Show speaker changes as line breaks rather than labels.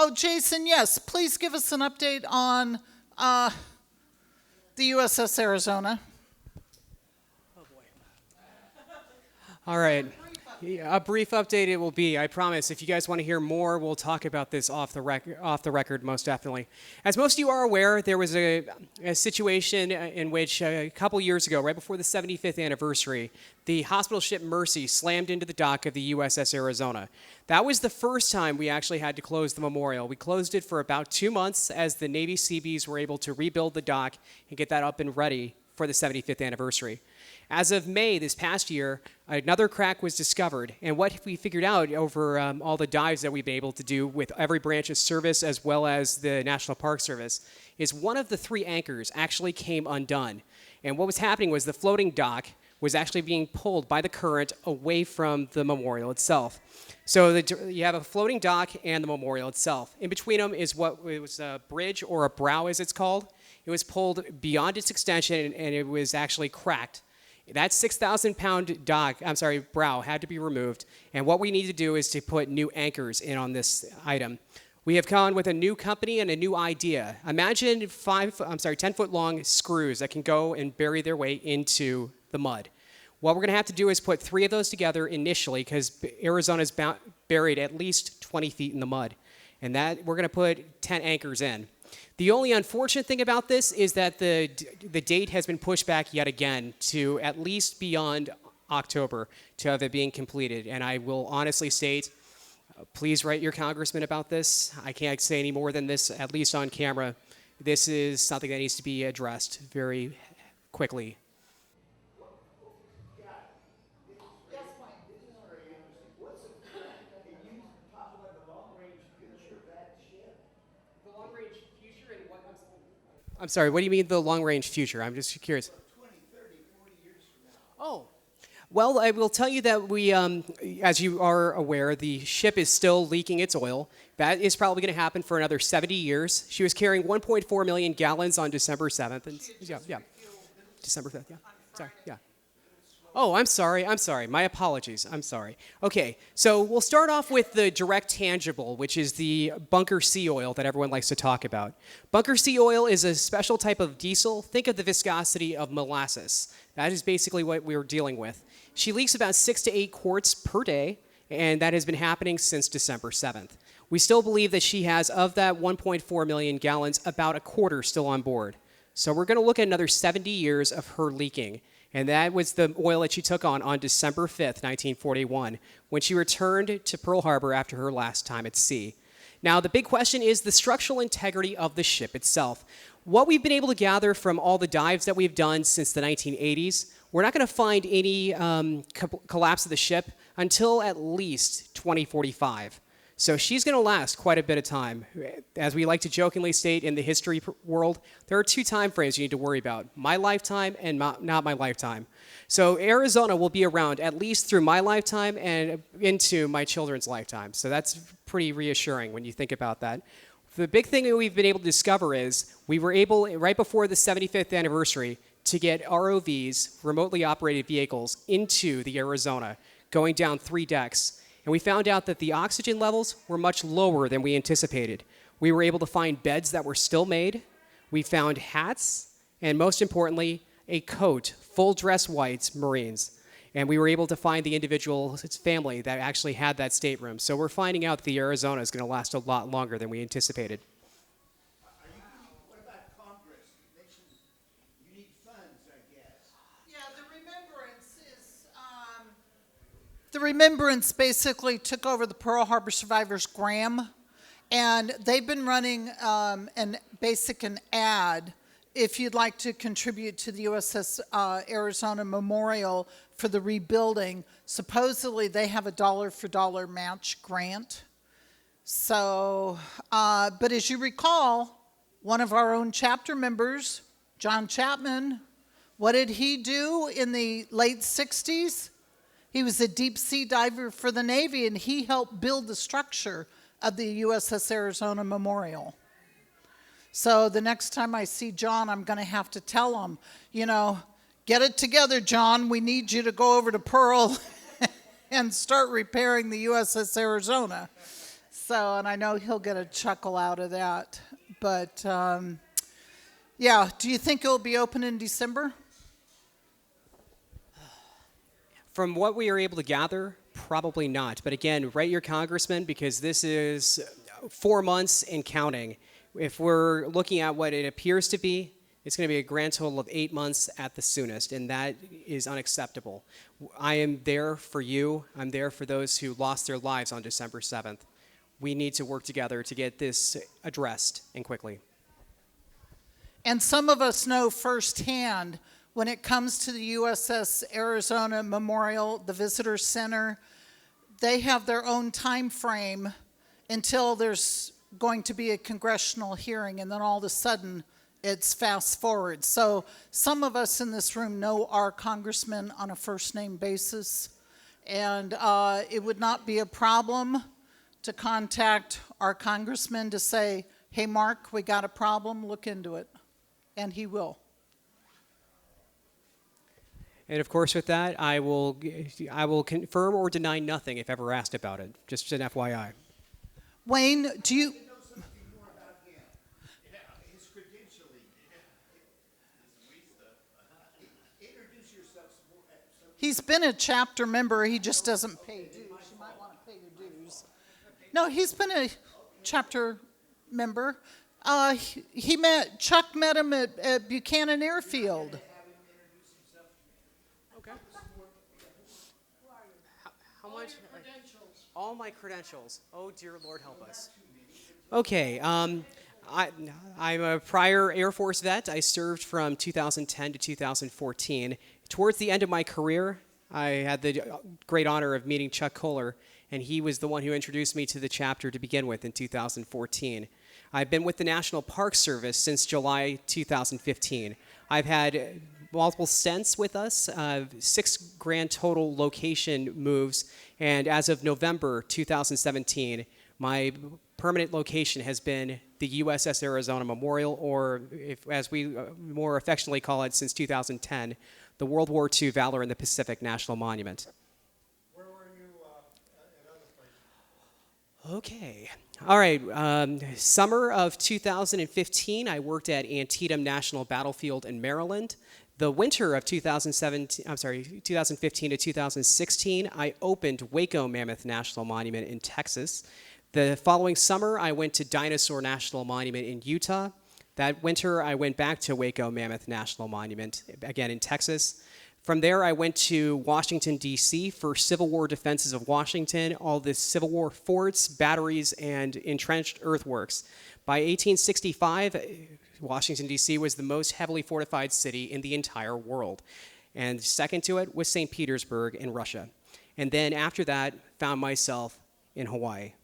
Oh, Jason, yes, please give us an update on the USS Arizona.
Oh, boy. All right. A brief update it will be, I promise. If you guys want to hear more, we'll talk about this off the record, most definitely. As most of you are aware, there was a situation in which a couple years ago, right before the 75th anniversary, the hospital ship Mercy slammed into the dock of the USS Arizona. That was the first time we actually had to close the memorial. We closed it for about 2 months as the Navy Seabees were able to rebuild the dock and get that up and ready for the 75th anniversary. As of May this past year, another crack was discovered. And what we figured out over all the dives that we've been able to do with every branch of service as well as the National Park Service is one of the 3 anchors actually came undone. And what was happening was the floating dock was actually being pulled by the current away from the memorial itself. So you have a floating dock and the memorial itself. In between them is what was a bridge or a brow as it's called. It was pulled beyond its extension and it was actually cracked. That 6,000-pound brow had to be removed, and what we need to do is to put new anchors in on this item. We have gone with a new company and a new idea. Imagine 10-foot-long screws that can go and bury their way into the mud. What we're going to have to do is put 3 of those together initially, because Arizona is buried at least 20 feet in the mud, and that we're going to put 10 anchors in. The only unfortunate thing about this is that the date has been pushed back yet again to at least beyond October to have it being completed. And I will honestly state, please write your congressman about this. I can't say any more than this, at least on camera. This is something that needs to be addressed very quickly. I'm sorry, what do you mean the long-range future? I'm just curious.
20, 30, 40 years from now.
Oh, well, I will tell you that we, as you are aware, the ship is still leaking its oil. That is probably going to happen for another 70 years. She was carrying 1.4 million gallons on December 7th. And, yeah. December 5th, yeah. Sorry, yeah. Oh, I'm sorry. My apologies. I'm sorry. Okay, so we'll start off with the direct tangible, which is the bunker sea oil that everyone likes to talk about. Bunker sea oil is a special type of diesel. Think of the viscosity of molasses. That is basically what we were dealing with. She leaks about 6 to 8 quarts per day, and that has been happening since December 7th. We still believe that she has, of that 1.4 million gallons, about a quarter still on board. So we're going to look at another 70 years of her leaking. And that was the oil that she took on December 5th, 1941, when she returned to Pearl Harbor after her last time at sea. Now, the big question is the structural integrity of the ship itself. What we've been able to gather from all the dives that we've done since the 1980s, we're not going to find any collapse of the ship until at least 2045. So she's going to last quite a bit of time. As we like to jokingly state in the history world, there are 2 time frames you need to worry about, my lifetime and not my lifetime. So Arizona will be around at least through my lifetime and into my children's lifetime. So that's pretty reassuring when you think about that. The big thing that we've been able to discover is we were able, right before the 75th anniversary, to get ROVs, remotely operated vehicles, into the Arizona, going down 3 decks. And we found out that the oxygen levels were much lower than we anticipated. We were able to find beds that were still made. We found hats, and most importantly, a coat, full dress whites, Marines. And we were able to find the individual's family that actually had that stateroom. So we're finding out that the Arizona is going to last a lot longer than we anticipated.
What about Congress? You need funds, I guess. Yeah, the Remembrance basically took over the Pearl Harbor Survivors Graham, and they've been running an ad if you'd like to contribute to the USS Arizona Memorial for the rebuilding. Supposedly they have a dollar-for-dollar match grant. So, but as you recall, one of our own chapter members, John Chapman, what did he do in the late 60s? He was a deep sea diver for the Navy, and he helped build the structure of the USS Arizona Memorial. So the next time I see John, I'm going to have to tell him, get it together, John. We need you to go over to Pearl and start repairing the USS Arizona. So, and I know he'll get a chuckle out of that. But, yeah, do you think it'll be open in December?
From what we are able to gather, probably not. But again, write your congressman because this is 4 months and counting. If we're looking at what it appears to be, it's going to be a grand total of 8 months at the soonest, and that is unacceptable. I am there for you. I'm there for those who lost their lives on December 7th. We need to work together to get this addressed and quickly.
And some of us know firsthand when it comes to the USS Arizona Memorial, the Visitor Center, they have their own time frame until there's going to be a congressional hearing, and then all of a sudden it's fast forward. So some of us in this room know our congressman on a first name basis, and it would not be a problem to contact our congressman to say, hey, Mark, we got a problem, look into it. And he will.
And of course, with that, I will confirm or deny nothing if ever asked about it. Just an FYI.
Wayne, do you? He's been a chapter member. He just doesn't pay dues. You might want to pay your dues. No, he's been a chapter member. Chuck met him at Buchanan Airfield.
Okay. How much? All my credentials. Oh, dear Lord, help us. Okay. I'm a prior Air Force vet. I served from 2010 to 2014. Towards the end of my career, I had the great honor of meeting Chuck Kohler, and he was the one who introduced me to the chapter to begin with in 2014. I've been with the National Park Service since July 2015. I've had multiple stints with us, 6 grand total location moves, and as of November 2017, my permanent location has been the USS Arizona Memorial, or as we more affectionately call it since 2010, the World War II Valor in the Pacific National Monument.
Where were you at other places?
Okay. All right. Summer of 2015, I worked at Antietam National Battlefield in Maryland. The winter of 2015 to 2016, I opened Waco Mammoth National Monument in Texas. The following summer, I went to Dinosaur National Monument in Utah. That winter, I went back to Waco Mammoth National Monument, again in Texas. From there, I went to Washington, D.C. for Civil War defenses of Washington, all the Civil War forts, batteries, and entrenched earthworks. By 1865, Washington, D.C. was the most heavily fortified city in the entire world. And second to it was St. Petersburg in Russia. And then after that, found myself in Hawaii.